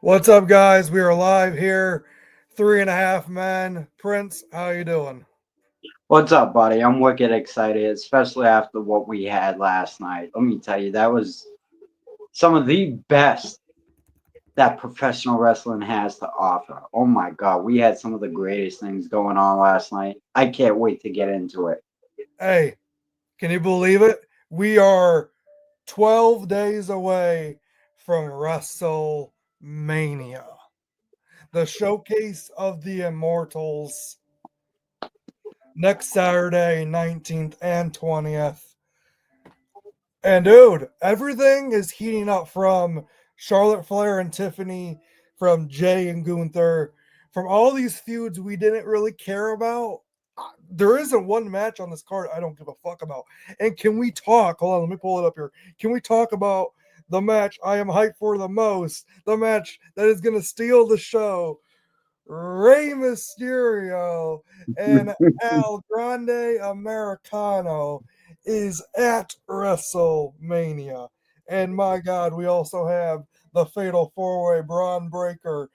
What's up, guys? We are live here. Three and a half men. Prince, how you doing? What's up, buddy? I'm wicked excited, especially after what we had last night. Let me tell you, that was some of the best that professional wrestling has to offer. Oh my God, we had some of the greatest things going on last night. I can't wait to get into it. Hey, can you believe it? We are 12 days away from WrestleMania, the showcase of the Immortals, next Saturday, 19th and 20th. And dude, everything is heating up from Charlotte Flair and Tiffany, from Jay and Gunther, from all these feuds we didn't really care about. There isn't one match on this card I don't give a fuck about. And can we talk? Hold on, let me pull it up here. Can we talk about the match I am hyped for the most? The match that is going to steal the show. Rey Mysterio and El Grande Americano is at WrestleMania. And my God, we also have the Fatal Four Way Braun Breaker,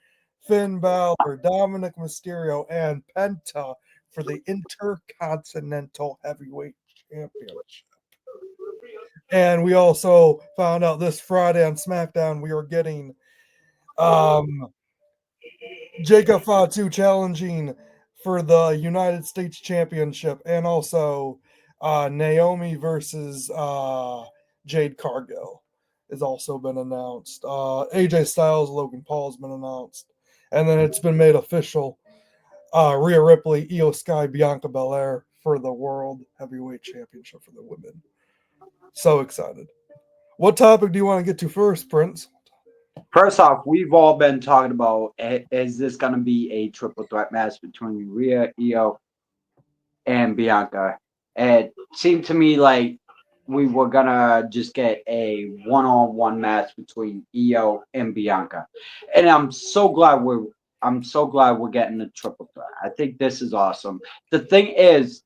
Finn Balor, Dominic Mysterio, and Penta for the Intercontinental Heavyweight Championship. And we also found out this Friday on SmackDown we are getting um Jacob Fatu challenging for the United States Championship, and also Naomi versus Jade Cargill has also been announced. AJ Styles, Logan Paul has been announced, and then it's been made official. Rhea Ripley, Io Sky, Bianca Belair for the World Heavyweight Championship for the women. So excited. What topic do you want to get to first, Prince? First off, we've all been talking about is this going to be a triple threat match between Rhea, Io, and Bianca? It seemed to me like we were gonna just get a one-on-one match between Io and Bianca, and I'm so glad we're getting the triple threat. I think this is awesome. The thing is,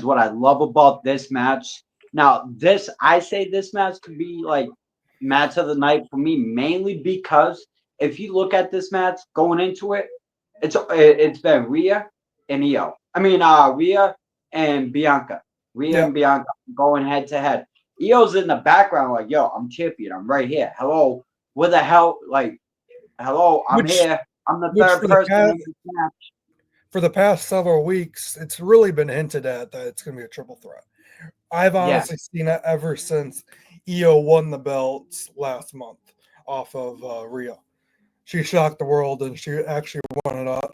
what I love about this match. Now, I say this match could be like match of the night for me, mainly because if you look at this match going into it, it's been Rhea and Io. I mean, Rhea and Bianca. Rhea Yeah, and Bianca going head to head. Io's in the background, like, yo, I'm champion. I'm right here. Hello. What the hell? Like, hello, I'm which here. I'm the which third person in this match. for the past several weeks, it's really been hinted at that it's going to be a triple threat. I've Yeah. honestly seen it ever since Io won the belts last month off of Rhea. She shocked the world and she actually won it off.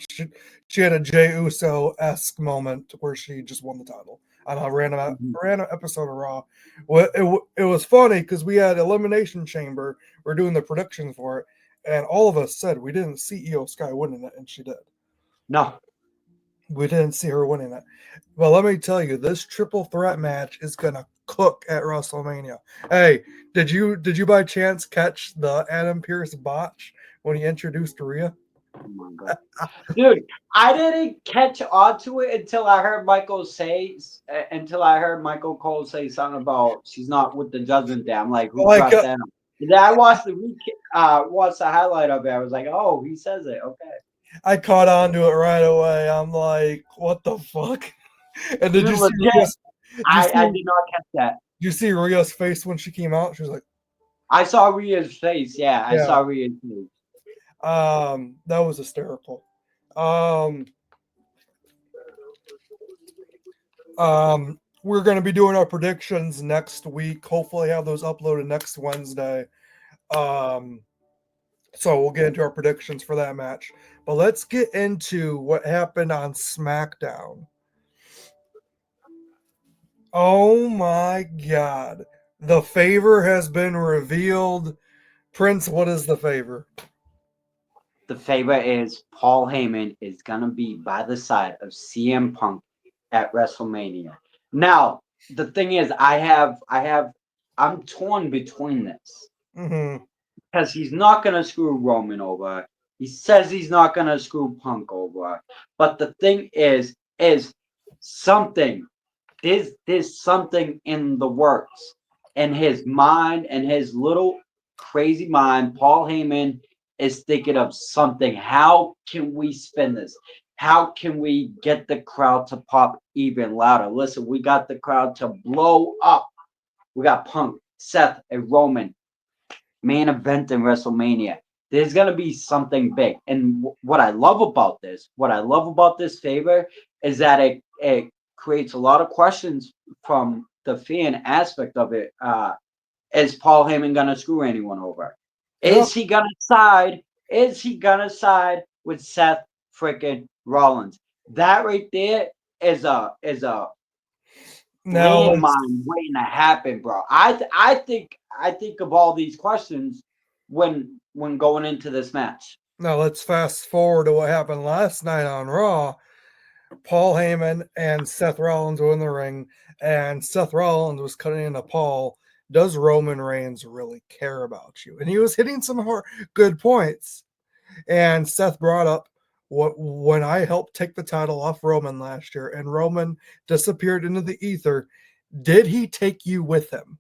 She had a Jey Uso esque moment where she just won the title on a Mhm. random episode of Raw. Well, it was funny because we had Elimination Chamber. We're doing the predictions for it, and all of us said we didn't see Io Sky winning it, and she did. No. We didn't see her winning it. Well, let me tell you, this triple threat match is gonna cook at WrestleMania. Hey, did you by chance catch the Adam Pearce botch when he introduced Rhea? Oh my god. Dude, I didn't catch on to it until I heard Michael Cole say something about she's not with the Judgment Day. I'm like, who Like dropped that? And then I watched the highlight of it. I was like, oh, he says it. Okay. I caught on to it right away. I'm like, what the fuck? And did Dude, you see legit. Rhea's? Did you I see? did not catch that. Did you see Rhea's face when she came out? She was like, I saw Rhea's face. Yeah, I yeah. saw Rhea's face. That was hysterical. Um, we're going to be doing our predictions next week. Hopefully, have those uploaded next Wednesday. Um, so we'll get into our predictions for that match. But let's get into what happened on SmackDown. Oh my God. The favor has been revealed. Prince, what is the favor? The favorite is Paul Heyman is gonna be by the side of CM Punk at WrestleMania. Now, the thing is, I'm torn between this Mm-hmm. because he's not gonna screw Roman over. He says he's not gonna screw Punk over. But the thing is something. There's something in the works in his mind and his little crazy mind. Paul Heyman is thinking of something. How can we spin this? How can we get the crowd to pop even louder? Listen, we got the crowd to blow up. We got Punk, Seth, and Roman main event in WrestleMania. There's gonna be something big. And what I love about this favor is that it creates a lot of questions from the fan aspect of it. Is Paul Heyman gonna screw anyone over? Yeah. Is he gonna side? Is he gonna side with Seth freaking Rollins? That right there is a Now let's landmine waiting to happen, bro. I think of all these questions when going into this match. fast forward to what happened last night on Raw. Paul Heyman and Seth Rollins were in the ring, and Seth Rollins was cutting into Paul. Does Roman Reigns really care about you? And he was hitting some good points. And Seth brought up when I helped take the title off Roman last year, and Roman disappeared into the ether. Did he take you with him?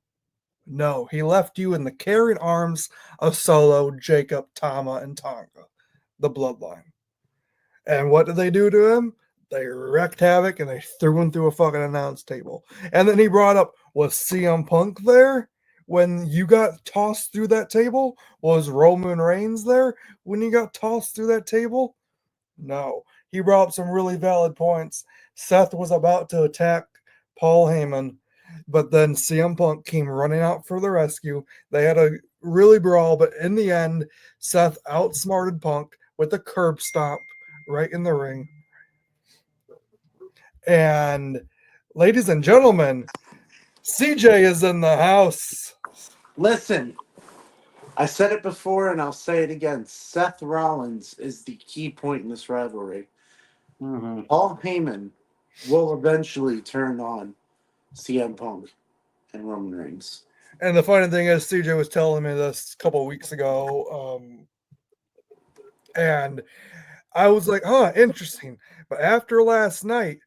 No, he left you in the caring arms of Solo, Jacob, Tama, and Tonga, the bloodline. And what did they do to him? They wreaked havoc and they threw him through a fucking announce table. And then he brought up, was CM Punk there when you got tossed through that table? Was Roman Reigns there when you got tossed through that table? No. He brought up some really valid points. Seth was about to attack Paul Heyman, but then CM Punk came running out for the rescue. They had a really brawl, but in the end, Seth outsmarted Punk with a curb stomp right in the ring. And ladies and gentlemen, CJ is in the house. Listen, I said it before and I'll say it again. Seth Rollins is the key point in this rivalry. Mm-hmm. Paul Heyman will eventually turn on CM Punk and Roman Reigns. And the funny thing is, CJ was telling me this a couple of weeks ago. And I was like, huh, interesting. But after last night,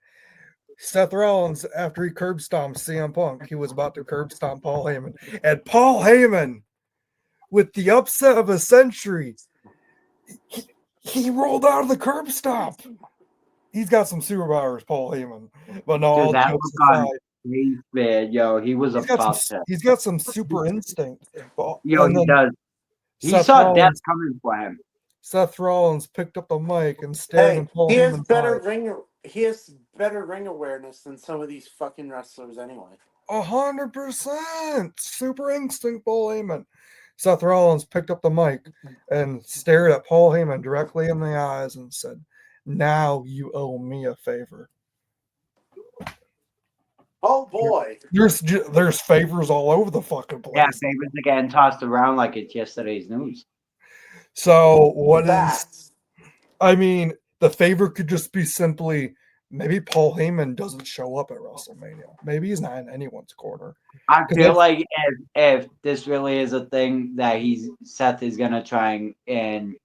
Seth Rollins, after he curb stomped CM Punk, he was about to curb stomp Paul Heyman. And Paul Heyman, with the upset of a century, he rolled out of the curb stomp. He's got some superpowers, Paul Heyman. But no, all Dude, that jokes look on aside, his face, man, yo, he was about to. he's got some super instinct. Yo, And he then does. He Seth saw death Rollins coming for him. Seth Rollins picked up the mic and stared Hey, in Paul he has Heyman's better eyes. ring awareness than some of these fucking wrestlers anyway. 100%. Super instinct, Paul Heyman. Seth Rollins picked up the mic and stared at Paul Heyman directly in the eyes and said, "Now you owe me a favor." Oh boy. There's favors all over the fucking Yeah, place. favors are getting tossed around like it's yesterday's news. So what is? Facts. I mean, the favor could just be simply maybe Paul Heyman doesn't show up at WrestleMania. Maybe he's not in anyone's corner. I 'Cause feel that's- like if this really is a thing that Seth is gonna try and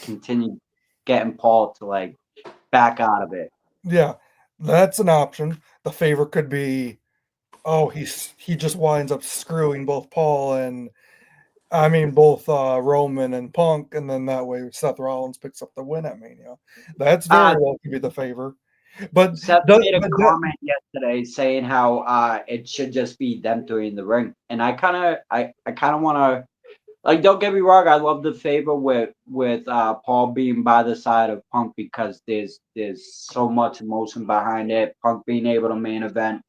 continue getting Paul to like back out of it. Yeah, that's an option. The favor could be, oh, he just winds up screwing both Paul and both Roman and Punk, and then that way Seth Rollins picks up the win at Mania. That's very well could be the favor. But Seth made a comment yesterday saying how it should just be them three in the ring, and I kind of want to, like, don't get me wrong, I love the favor with Paul being by the side of Punk because there's so much emotion behind it. Punk being able to main event,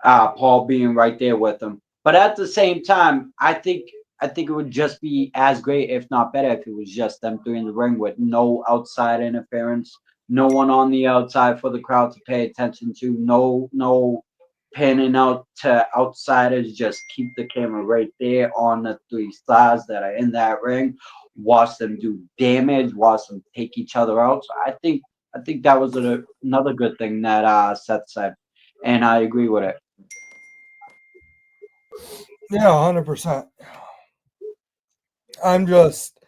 Paul being right there with him. But at the same time, I think it would just be as great, if not better, if it was just them three in the ring with no outside interference, no one on the outside for the crowd to pay attention to, no panning out to outsiders. Just keep the camera right there on the three stars that are in that ring. Watch them do damage. Watch them take each other out. So I think that was another good thing that Seth said, and I agree with it. yeah, 100%. I'm just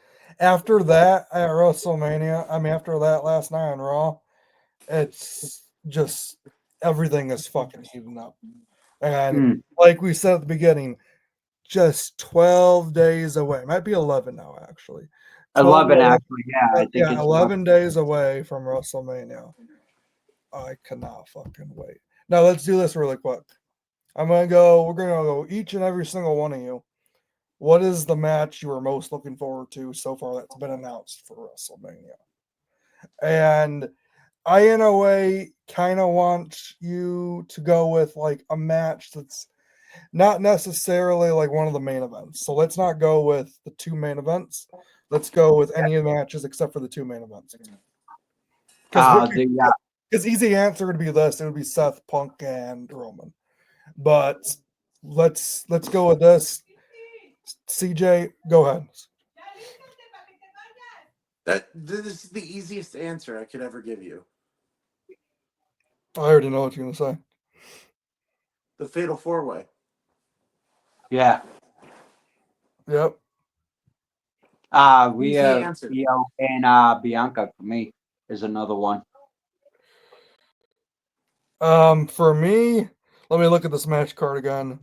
after that at WrestleMania. After that last night on Raw, it's just everything is fucking heating up. And like we said at the beginning, just 12 days away. Might be 11 now, actually. 11 12 actually. Yeah, I think yeah, it's 11 days away from WrestleMania. I cannot fucking wait. Now let's do this really quick. We're gonna go each and every single one of you. What is the match you are most looking forward to so far that's been announced for WrestleMania? And I, in a way, kind of want you to go with like a match that's not necessarily like one of the main events. So let's not go with the two main events. Let's go with any of the matches except for the two main events. Because easy answer would be this. It would be Seth, Punk, and Roman. But let's go with this. CJ, go ahead. This is the easiest answer I could ever give you. I already know what you're gonna say. The Fatal 4-Way. Yeah. Yep. Rhea, Io, and Bianca for me is another one. For me, let me look at this match card again.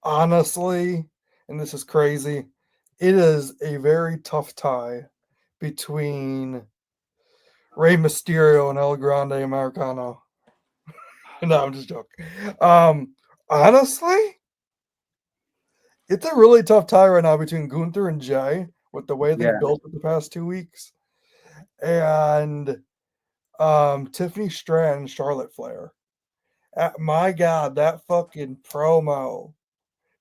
Honestly, and this is crazy, it is a very tough tie between Rey Mysterio and El Grande Americano. No, I'm just joking. Honestly, it's a really tough tie right now between Gunther and Jay with the way they've built it the past 2 weeks, and Tiffany Stratton and Charlotte Flair. My God, that fucking promo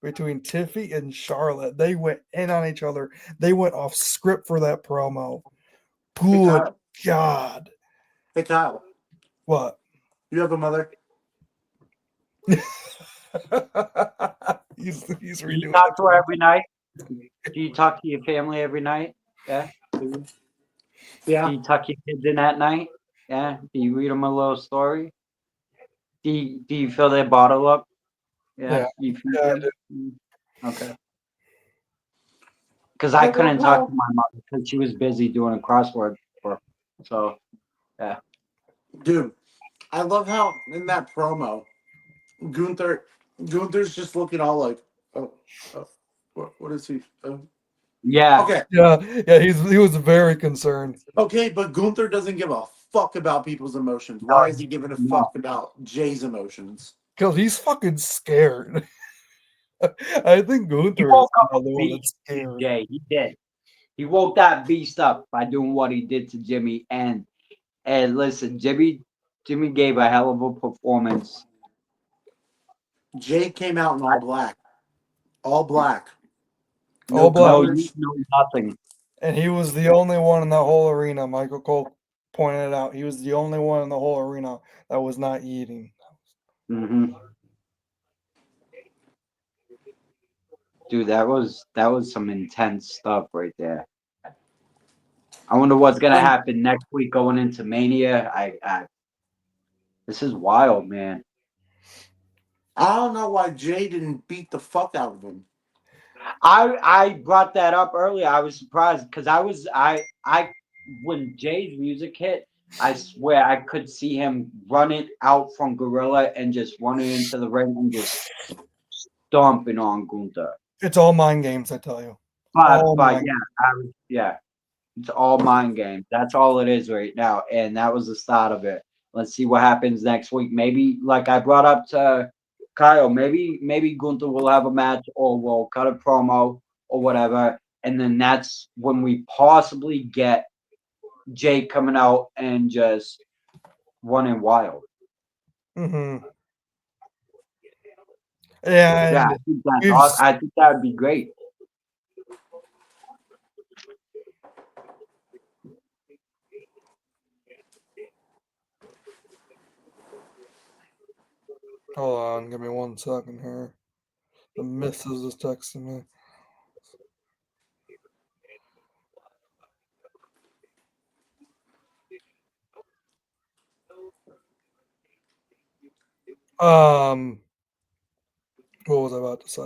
between Tiffy and Charlotte, they went in on each other. They went off script for that promo. Good God. Hey, Kyle. What? You have a mother? he's Do you talk to her every night? Do you talk to your family every night? Yeah. Yeah. Do you tuck your kids in at night? Yeah. Do you read them a little story? Do you fill their bottle up? Yeah. You feed them? Okay. Because I couldn't talk to my mother because she was busy doing a crossword for. So, yeah. Dude, I love how in that promo, Gunther's just looking all like, oh what is he? Yeah. Okay. Yeah, he was very concerned. Okay, but Gunther doesn't give a fuck about people's emotions. Why is he giving a fuck about Jay's emotions? Because he's fucking scared. I think Gunther is the one that's scared. Jay, he did. He woke that beast up by doing what he did to Jimmy. And listen, Jimmy gave a hell of a performance. Jay came out in all black. All black. All black. No nothing. And he was the only one in that whole arena. Michael Cole pointed it out. He was the only one in the whole arena that was not eating. Mm-hmm. Dude, that was some intense stuff right there. I wonder what's gonna happen next week going into Mania. This is wild, man. I don't know why Jay didn't beat the fuck out of him. I brought that up earlier. I was surprised because I when Jay's music hit, I swear I could see him running out from Gorilla and just running into the ring and just stomping on Gunther. It's all mind games, I tell you. But yeah, it's all mind games. That's all it is right now, and that was the start of it. Let's see what happens next week. Maybe, like I brought up to Kyle, maybe Gunther will have a match or we'll cut a promo or whatever, and then that's when we possibly get Jay coming out and just running wild. Mm-hmm. Yeah, I think that's awesome. I think that would be great. Hold on, give me 1 second here. The missus is texting me. What was I about to say?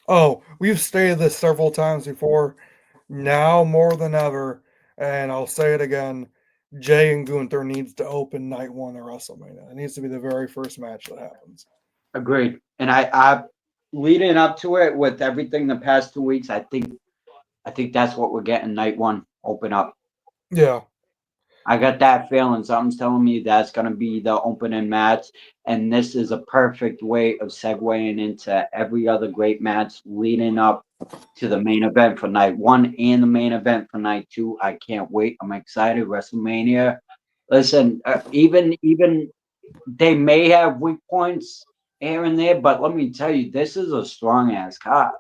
Oh, we've stated this several times before. Now more than ever, and I'll say it again, Jay and Gunther needs to open night one of WrestleMania. It needs to be the very first match that happens. Agreed. And I leading up to it with everything the past 2 weeks, I think that's what we're getting night one. Open up. Yeah. I got that feeling. Something's telling me that's going to be the opening match. And this is a perfect way of segueing into every other great match leading up to the main event for night one and the main event for night two. I can't wait. I'm excited. WrestleMania. Listen, even they may have weak points here and there, but let me tell you, this is a strong ass card.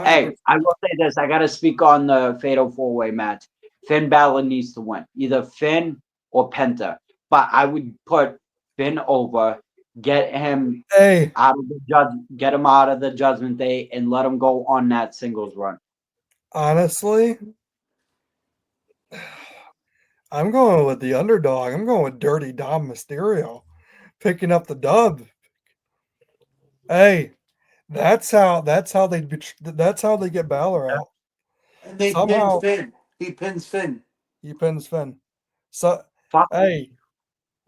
Hey, 100%. I will say this. I got to speak on the Fatal 4-Way match. Finn Balor needs to win. Either Finn or Penta. But I would put Finn over, get him Hey, get him out of the Judgment Day, and let him go on that singles run. honestly, I'm going with the underdog. I'm going with Dirty Dom Mysterio picking up the dub. Hey, that's how they get Balor out. And they Somehow pin Finn. He pins Finn. he pins Finn. So Fuck. hey,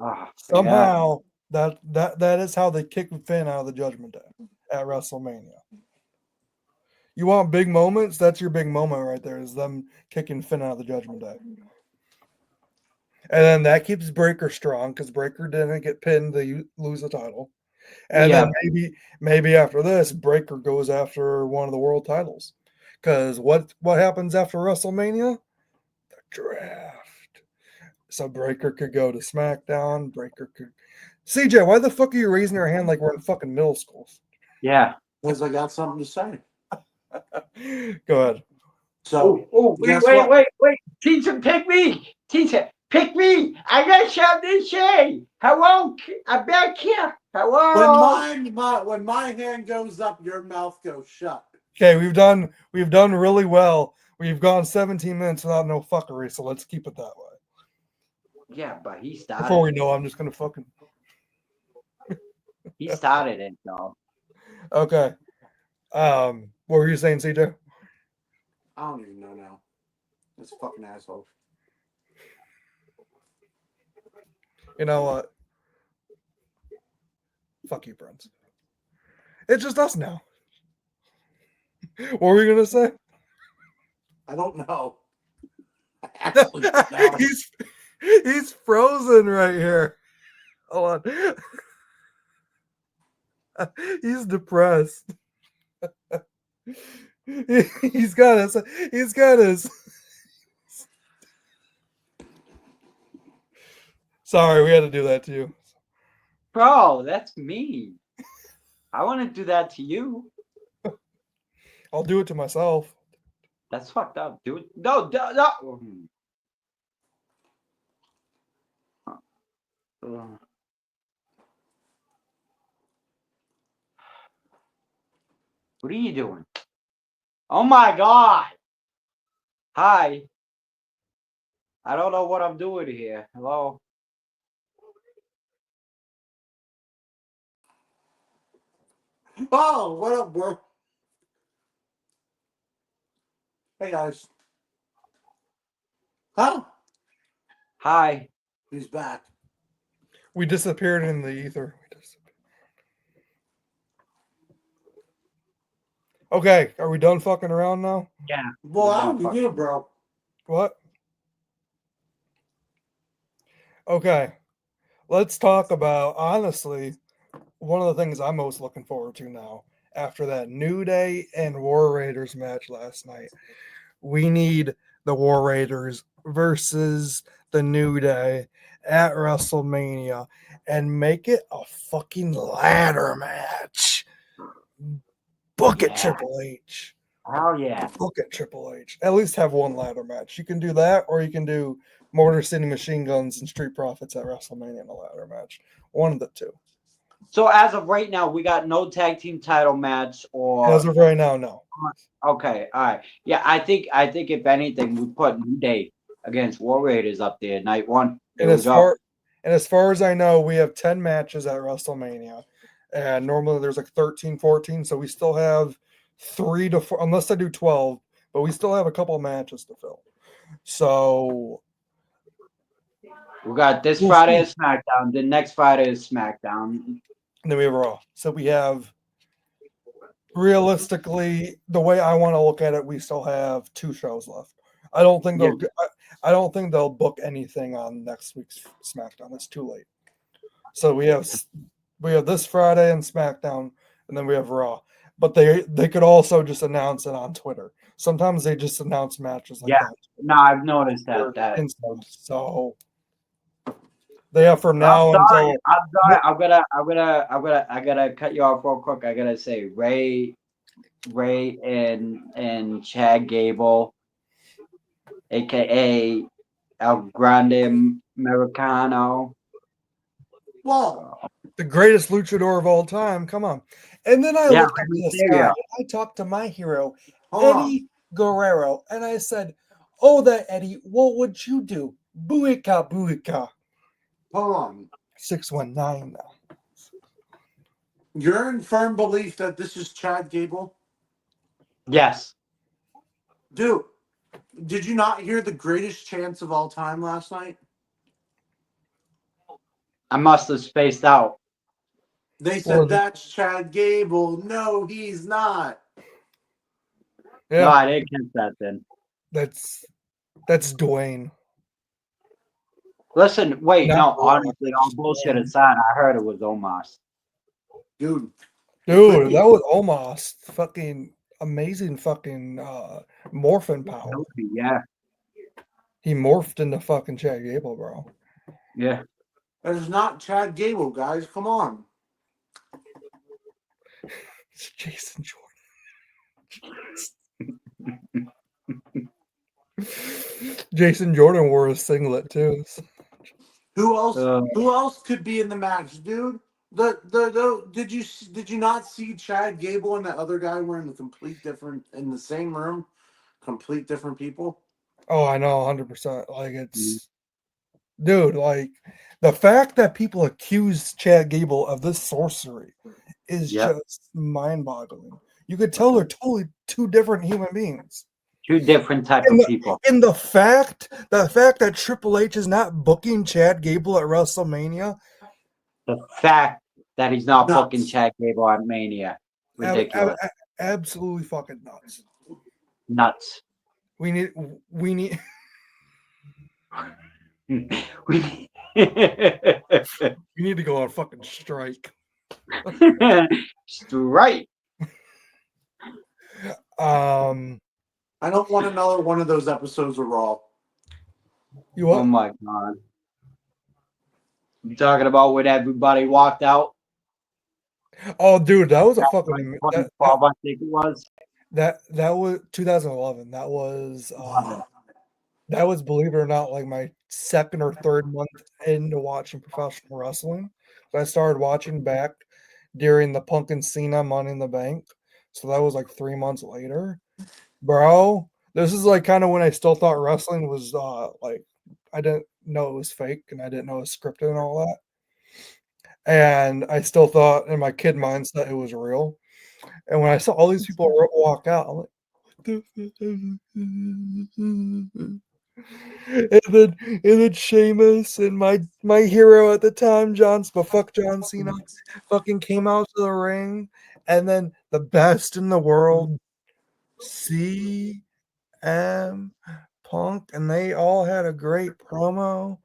Yeah. somehow that is how they kick Finn out of the Judgment Day at WrestleMania. You want big moments? That's your big moment right there. Is them kicking Finn out of the Judgment Day. And then that keeps Breaker strong because Breaker didn't get pinned to lose the title. And Yeah. then maybe after this, Breaker goes after one of the world titles. Because what happens after WrestleMania? The draft. So Breaker could go to SmackDown. Breaker could. CJ, why the fuck are you raising your hand like we're in fucking middle school? Yeah. Because I got something to say. Go ahead. So, Wait. guess what? Teacher, pick me. Teacher, pick me. I got something to say. Hello? I'm back here. Hello? When my hand goes up, your mouth goes shut. Okay, we've done really well. We've gone 17 minutes without no fuckery, so let's keep it that way. Yeah, but he started. Before we know, I'm just gonna fucking. He started it, though. Okay. What were you saying, CJ? I don't even know now. This fucking asshole. You know what? Fuck you, friends. It's just us now. What were you gonna say? I don't know. I actually don't know. he's frozen right here. Hold on. He's depressed. He's got his. Sorry, we had to do that to you. Bro, that's me. I want to do that to you. I'll do it to myself. That's fucked up, dude. No. What are you doing? Oh my god. Hi. I don't know what I'm doing here. Hello? Oh, what up, bro? Hey, guys. Huh? Hi. He's back. We disappeared in the ether. Okay, are we done fucking around now? Yeah. Well, I'm here, bro. What? Okay. Let's talk about, honestly, one of the things I'm most looking forward to now after that New Day and War Raiders match last night. We need the War Raiders versus the New Day at WrestleMania and make it a fucking ladder match. Book it, Triple H. Oh yeah. Book it, Triple H. At least have one ladder match. You can do that, or you can do Motor City Machine Guns and Street Profits at WrestleMania in a ladder match. One of the two. So as of right now, we got no tag team title match or As of right now, no. okay, all right. Yeah, I think if anything, we put New Day against War Raiders up there, night one. There And we go. as far as I know, we have 10 matches at WrestleMania. And normally there's like 13, 14. So we still have 3 to 4, unless I do 12, but we still have a couple matches to fill. So We got this We'll Friday see. is SmackDown. The next Friday is SmackDown. and then we have Raw. So we have realistically, the way I want to look at it, we still have 2 shows left. I don't think Yeah. I don't think they'll book anything on next week's SmackDown. It's too late. So we have this Friday and SmackDown, and then we have Raw. But they could also just announce it on Twitter. Sometimes they just announce matches like Yeah. that. No, I've noticed Or that. instant. So they have from I'm now sorry. until I'm sorry. I gotta cut you off real quick. I gotta say Ray and Chad Gable, aka El Grande Americano. Whoa. the greatest luchador of all time. Come on. And then I Yeah, looked up Rey to the Mysterio. sky. I talked to my hero, Hold on. Eddie Guerrero, and I said, "Oh, that Eddie, what would you do? Buika, buika." Hold on. 619 now. You're in firm belief that this is Chad Gable? Yes. Dude, did you not hear the greatest chants of all time last night? I must have spaced out. They Or said, that's Chad Gable. No, he's not. yeah, No, I didn't catch that then. that's Dwayne. Listen, wait, Not no, Rock, honestly, all it's bullshit Dwayne. aside, I heard it was Omos. Dude. It could Dude, be. that was almost fucking amazing fucking morphing power. Yeah, He morphed into fucking Chad Gable, bro. yeah. That is not Chad Gable, guys. Come on. It's Jason Jordan. Jason Jordan wore a singlet too. Who else? Uh, Who else could be in the match, dude? The did you not see Chad Gable and that other guy were in the complete different in the same room, complete different people? Oh, I know, 100%. Like it's, dude, like the fact that people accuse Chad Gable of this sorcery is Yep. just mind-boggling. You could tell they're totally 2 different human beings. two different type And of people. the fact that Triple H is not booking Chad Gable at WrestleMania, The fact that he's not Nuts. booking Chad Gable at Mania, ridiculous, absolutely fucking nuts. nuts. We need we we need to go on fucking strike. Straight. I don't want another one of those episodes of Raw. You what? Oh my god. You talking about when everybody walked out? Oh, dude, that was a That fucking was 2012, I think it was. that was 2011. That was, believe it or not, like my second or third month into watching professional wrestling. I started watching back during the Punk and Cena Money in the Bank. So that was like 3 months later. Bro, this is like kind of when I still thought wrestling was like I didn't know it was fake and I didn't know it was scripted and all that. And I still thought in my kid mindset it was real. And when I saw all these people walk out, I'm like, what the and then Sheamus and my hero at the time, fuck John Cena, fucking came out to the ring, and then the best in the world, CM Punk, and they all had a great promo.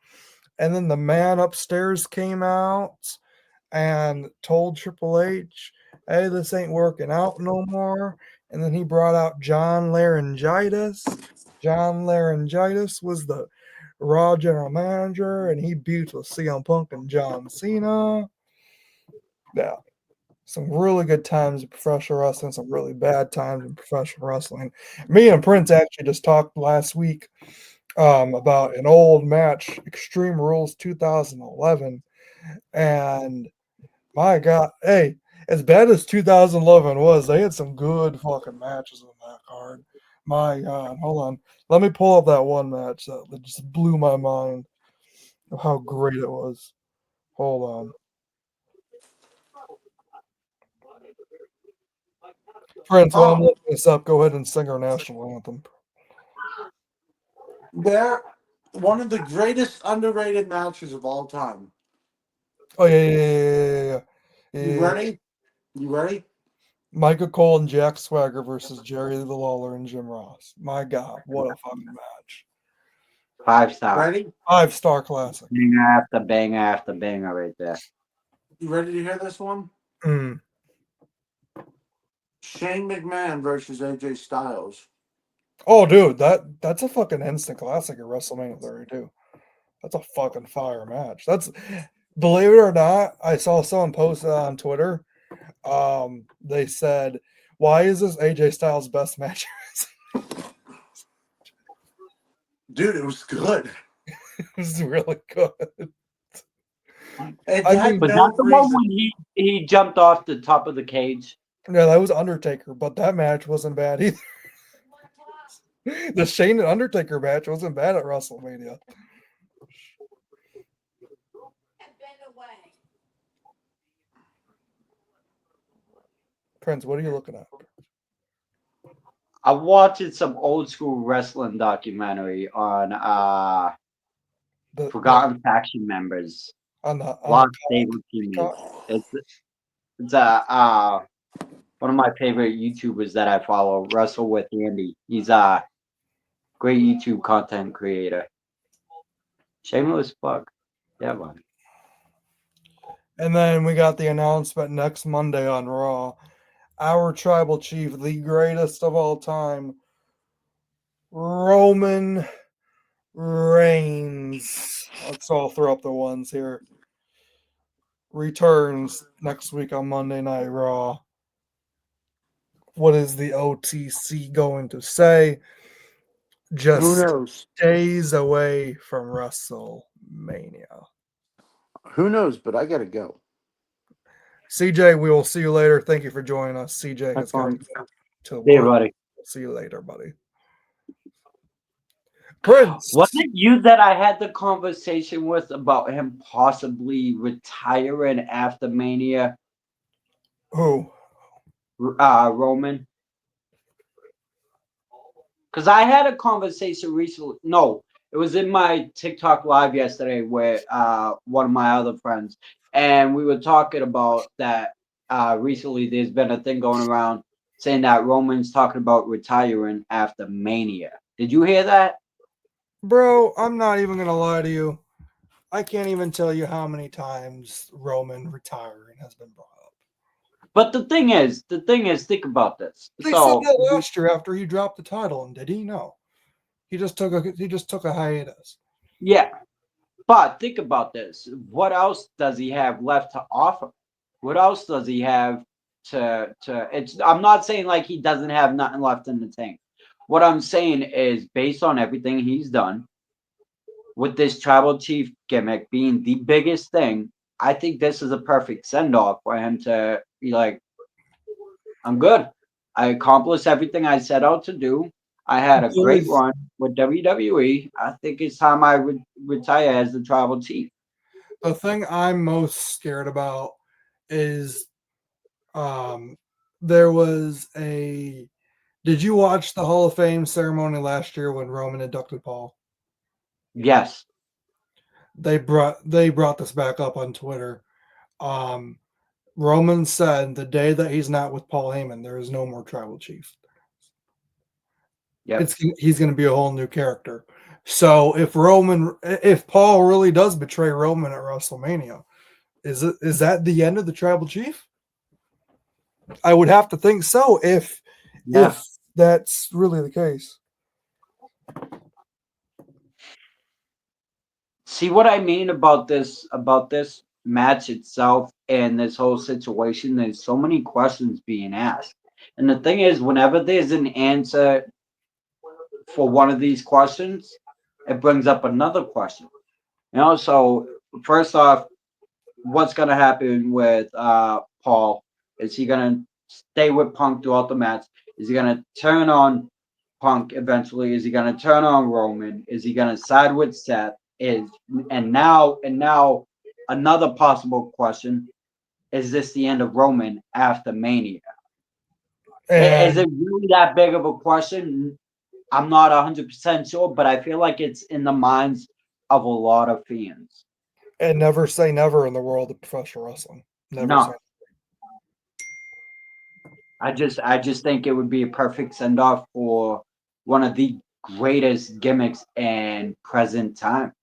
And then the man upstairs came out and told Triple H, "Hey, this ain't working out no more." And then he brought out John Laryngitis. John Laryngitis was the Raw general manager, and he beat with CM Punk and John Cena. Yeah, some really good times in professional wrestling, some really bad times in professional wrestling. Me and Prince actually just talked last week about an old match, Extreme Rules 2011, and my God, hey, as bad as 2011 was, they had some good fucking matches on that card. My God, hold on. Let me pull up that one match that just blew my mind of how great it was. Hold on. Prince, while I'm looking this up, go ahead and sing our national anthem. They're one of the greatest underrated matches of all time. Oh yeah. You ready? You ready? Michael Cole and Jack Swagger versus Jerry the Lawler and Jim Ross. My God, what a fucking match! 5-star. Ready? 5-star classic. Banger after banger after banger right there. You ready to hear this one? Mm. Shane McMahon versus AJ Styles. Oh, dude, that's a fucking instant classic at WrestleMania 32. That's a fucking fire match. That's, believe it or not, I saw someone post on Twitter. They said, "Why is this AJ Styles' best match?" Dude, it was good. It was really good. It I had mean, Was no that the one reason. when he jumped off the top of the cage? Yeah, that was Undertaker, but that match wasn't bad either. The Shane and Undertaker match wasn't bad at WrestleMania. Prince, what are you looking at? I'm watching some old school wrestling documentary on The forgotten faction members. on the Lost stable teammates. It's one of my favorite YouTubers that I follow, Wrestle with Andy. He's a great YouTube content creator. Shameless plug. Yeah, man. And then we got the announcement next Monday on Raw. Our tribal chief, the greatest of all time, Roman Reigns. Let's all throw up the ones here. Returns next week on Monday Night Raw. What is the OTC going to say? Who Just knows? days away from WrestleMania. Who knows? But I gotta go. CJ, we will see you later. Thank you for joining us. CJ Have has got fun. to go to Hey, work. buddy. See you later, buddy. Prince. Was it you that I had the conversation with about him possibly retiring after Mania, Who? Roman? Because I had a conversation recently. No, it was in my TikTok live yesterday with one of my other friends, and we were talking about that. Recently, there's been a thing going around saying that Roman's talking about retiring after Mania. Did you hear that? Bro, I'm not even going to lie to you. I can't even tell you how many times Roman retiring has been brought up. But the thing is, think about this. They said So that last year after he dropped the title, and did he? No. He just took a hiatus. yeah, but think about this. What else does he have left to offer? What else does he have to it's I'm not saying like he doesn't have nothing left in the tank. What I'm saying is based on everything he's done with this tribal chief gimmick being the biggest thing, I think this is a perfect send off for him to be like, I'm good. I accomplished everything I set out to do. I had a great run with WWE. I think it's time I would retire as the tribal chief. The thing I'm most scared about is there was a did you watch the Hall of Fame ceremony last year when Roman inducted Paul? Yes. They brought this back up on Twitter. Roman said the day that he's not with Paul Heyman, there is no more tribal chief. Yep. He's going to be a whole new character. So if Paul really does betray Roman at WrestleMania, is that the end of the tribal chief? I would have to think so if that's really the case. See what I mean about this match itself and this whole situation? There's so many questions being asked. And the thing is, whenever there's an answer for one of these questions, it brings up another question. So first off, what's gonna happen with Paul? Is he gonna stay with Punk throughout the match? Is he gonna turn on Punk eventually? Is he gonna turn on Roman? Is he gonna side with Seth? And now another possible question: is this the end of Roman after Mania? Is And it really that big of a question? I'm not 100% sure, but I feel like it's in the minds of a lot of fans. and never say never in the world of professional wrestling. Never say. No, I just think it would be a perfect send off for one of the greatest gimmicks in present time.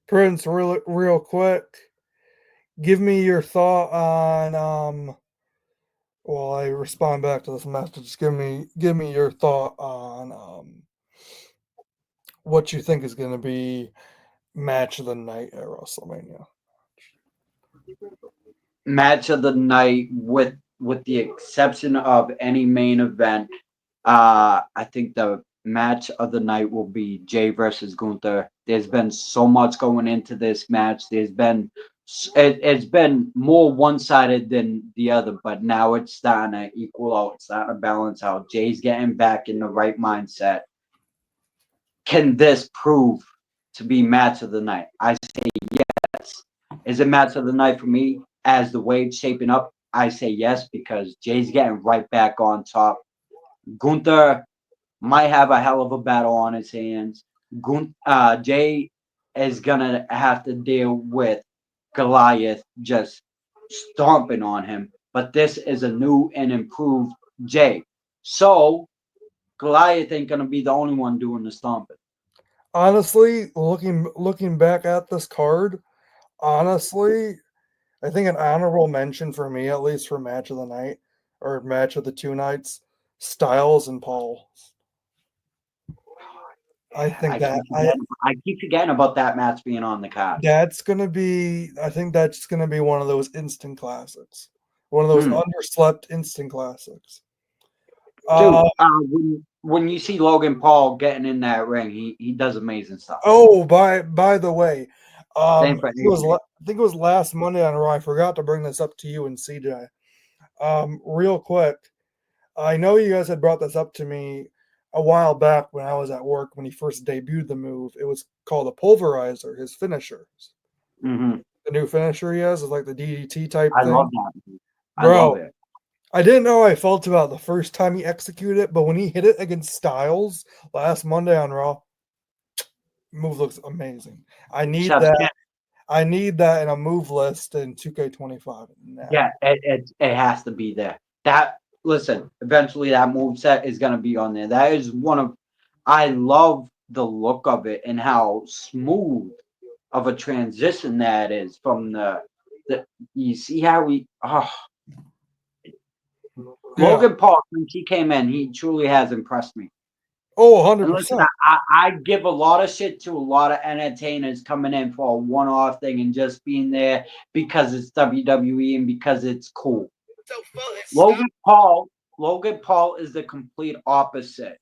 Prince, real quick, give me your thought on well, I respond back to this message. Give me your thought on what you think is going to be match of the night at WrestleMania. Match of the night, with the exception of any main event. I think the match of the night will be Jay versus Gunther. There's been so much going into this match. It's been more one sided than the other, but now it's starting to equal out. It's starting to balance out. Jay's getting back in the right mindset. Can this prove to be match of the night? I say yes. Is it match of the night for me? As the way it's shaping up, I say yes, because Jay's getting right back on top. Gunther might have a hell of a battle on his hands. Jay is gonna have to deal with Goliath just stomping on him, but this is a new and improved Jay. So Goliath ain't gonna be the only one doing the stomping. Honestly, looking back at this card, honestly, I think an honorable mention for me, at least for match of the night or match of the two nights, Styles and Paul. I think that I keep forgetting about that match being on the card. that's gonna be. I think that's gonna be one of those instant classics, one of those Hmm. underslept instant classics. Dude, Uh, when you see Logan Paul getting in that ring, he does amazing stuff. oh, by the way, Same for AJ. I think it was last Monday on Raw. I forgot to bring this up to you and CJ. Real quick, I know you guys had brought this up to me a while back when I was at work when he first debuted the move. It was called a pulverizer, his finisher. Hmm. The new finisher he has is like the DDT type I love thing. that. I love Bro, it. I didn't know how I felt about the first time he executed it, but when he hit it against Styles last Monday on Raw, move looks amazing. I need Chef's that. kiss. I need that in a move list in 2K25 now. Yeah, it has to be there. That listen, eventually that move set is gonna be on there. That is one of I love the look of it and how smooth of a transition that is from the you see how Yeah. Logan Paul, since he came in, he truly has impressed me. Oh, And listen, 100%. I give a lot of shit to a lot of entertainers coming in for a one-off thing and just being there because it's WWE and because it's cool. Logan Paul, Logan Paul is the complete opposite.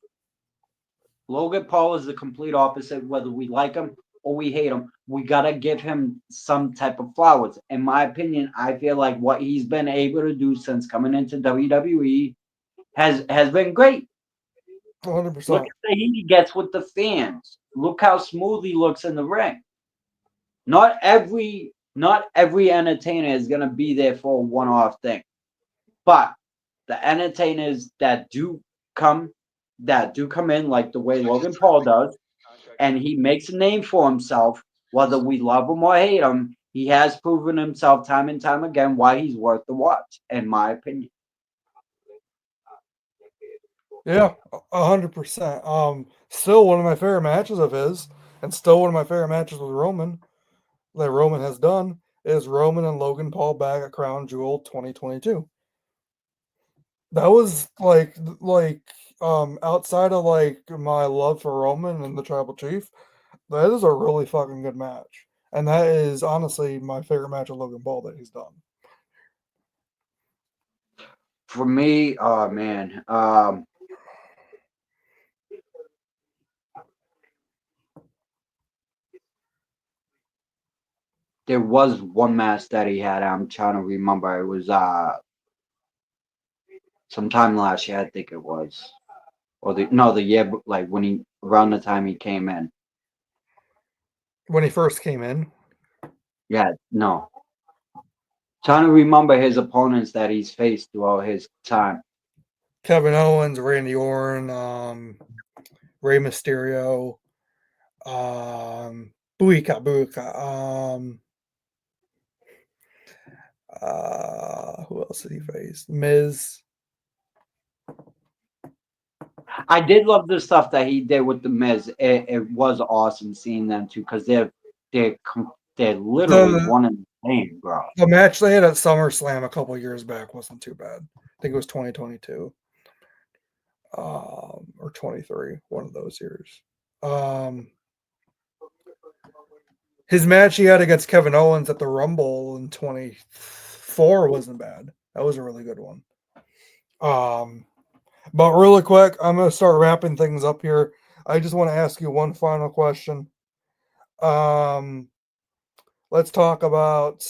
Logan Paul is the complete opposite, whether we like him or we hate him. We gotta give him some type of flowers. In my opinion, I feel like what he's been able to do since coming into WWE has been great. Look 100%. at the heat he gets with the fans. Look how smooth he looks in the ring. Not every entertainer is gonna be there for a one-off thing. But the entertainers that do come in like the way Logan Paul does, and he makes a name for himself, whether we love him or hate him, he has proven himself time and time again why he's worth the watch, in my opinion. Yeah, 100%. Still one of my favorite matches of his, and still one of my favorite matches with Roman that Roman has done is Roman and Logan Paul back at Crown Jewel 2022. That was outside of like my love for Roman and the Tribal Chief, that is a really fucking good match. And that is honestly my favorite match of Logan Paul that he's done. For me, oh man, there was one match that he had. I'm trying to remember. It was sometime last year, I think it was, or the year like when he around the time he came in. When he first came in. Yeah, no. Trying to remember his opponents that he's faced throughout his time. Kevin Owens, Randy Orton, Rey Mysterio, Buika Buika, who else did he face? Miz. I did love the stuff that he did with the Miz. It was awesome seeing them too, because they're literally The one and the same, bro. the match they had at SummerSlam a couple years back wasn't too bad. I think it was 2022. Or 23, one of those years. His match he had against Kevin Owens at the Rumble in 24 wasn't bad. That was a really good one. But really quick, I'm going to start wrapping things up here. I just want to ask you one final question. Let's talk about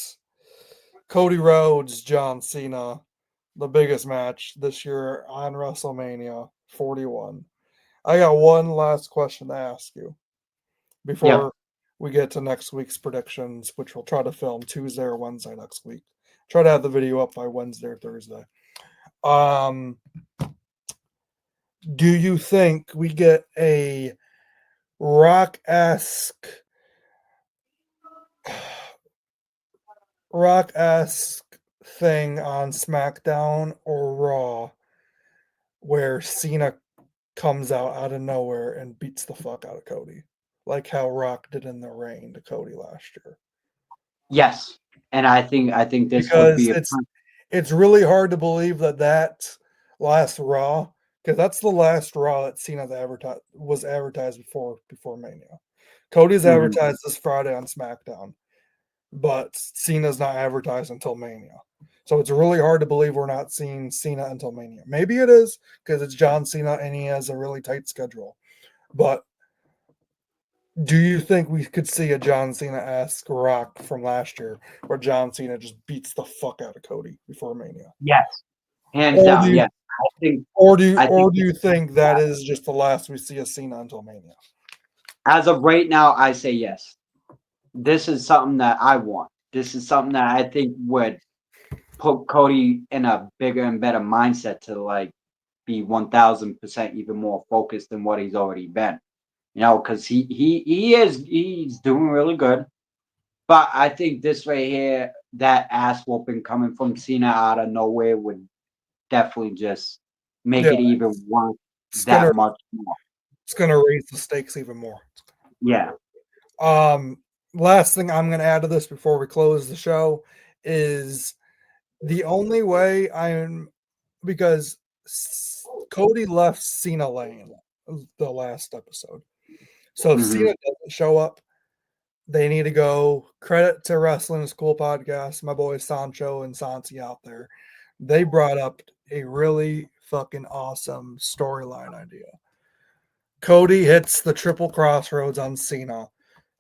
Cody Rhodes, John Cena, the biggest match this year on WrestleMania 41. I got one last question to ask you before we get to next week's predictions, which we'll try to film Tuesday or Wednesday next week. Try to have the video up by Wednesday or Thursday. Do you think we get a rock-esque thing on SmackDown or Raw where Cena comes out of nowhere and beats the fuck out of Cody, like how Rock did in the ring to Cody last year? Yes, and I think this would Because be it's really hard to believe that last Raw, because that's the last Raw that Cena was advertised before Mania. Cody's advertised this Friday on SmackDown, but Cena's not advertised until Mania. So it's really hard to believe we're not seeing Cena until Mania. Maybe it is because it's John Cena and he has a really tight schedule. But do you think we could see a John Cena-esque Rock from last year where John Cena just beats the fuck out of Cody before Mania? yes, hands Or down. Yes, I do think you think that is just the last we see of Cena until Mania? as of right now, I say yes. This is something that I want. This is something that I think would put Cody in a bigger and better mindset to like be 1000% even more focused than what he's already been. You know, because he's doing really good. But I think this right here, that ass whooping coming from Cena out of nowhere would definitely just make Yeah, it even worth it's gonna that much more. raise the stakes even more. Yeah. Last thing I'm gonna add to this before we close the show is the only way because Cody left Cena lane the last episode. So if Hmm. Cena doesn't show up, they need to go. Credit to Wrestling School Podcast, my boys Sancho and Santi out there. They brought up a really fucking awesome storyline idea. Cody hits the triple crossroads on Cena,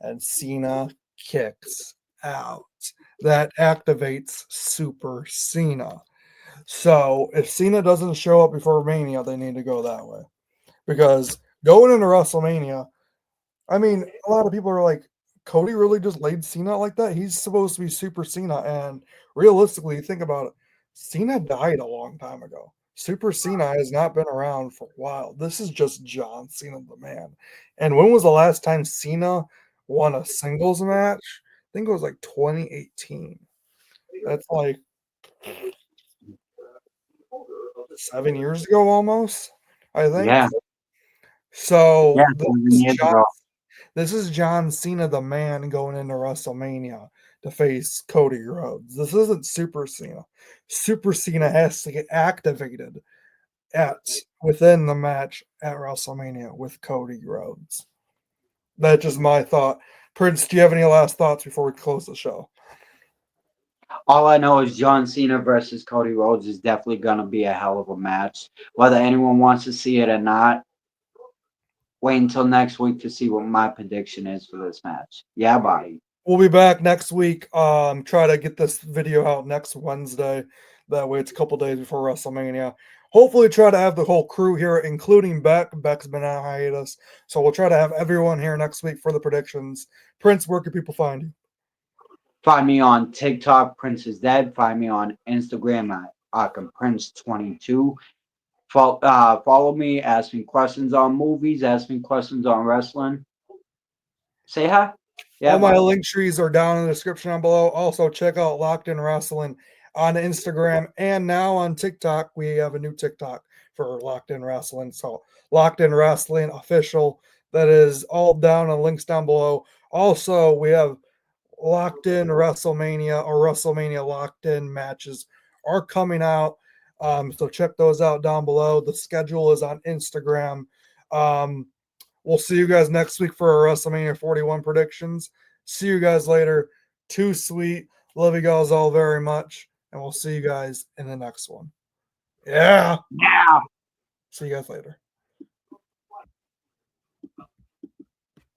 and Cena kicks out. That activates Super Cena. So if Cena doesn't show up before Mania, they need to go that way. Because going into WrestleMania, I mean, a lot of people are like, Cody really just laid Cena out like that? He's supposed to be Super Cena. And realistically, think about it. Cena died a long time ago. Super Cena has not been around for a while. This is just John Cena, the man. And when was the last time Cena won a singles match? I think it was like 2018. That's like 7 years ago almost, I think. Yeah. So Yeah. 7 years ago. this is John Cena, the man, going into WrestleMania to face Cody Rhodes. This isn't Super Cena. Super Cena has to get activated within the match at WrestleMania with Cody Rhodes. That's just my thought. Prince, do you have any last thoughts before we close the show? All I know is John Cena versus Cody Rhodes is definitely going to be a hell of a match. Whether anyone wants to see it or not, wait until next week to see what my prediction is for this match. Yeah, buddy. We'll be back next week. Try to get this video out next Wednesday. That way it's a couple days before WrestleMania. hopefully try to have the whole crew here, including Beck. Beck's been on hiatus, so we'll try to have everyone here next week for the predictions. Prince, where can people find you? Find me on TikTok, Prince is Dead. Find me on Instagram at Prince22. Follow me, ask me questions on movies, ask me questions on wrestling. Say hi. Yeah, All my bye. link trees are down in the description down below. Also, check out Locked In Wrestling on Instagram and now on TikTok. We have a new TikTok for Locked In Wrestling. So, Locked In Wrestling official. That is all down and links down below. Also, we have Locked In WrestleMania or WrestleMania Locked In matches are coming out. So check those out down below. The schedule is on Instagram. We'll see you guys next week for our WrestleMania 41 predictions. See you guys later. Too sweet. Love you guys all very much. And we'll see you guys in the next one. Yeah. Yeah. See you guys later.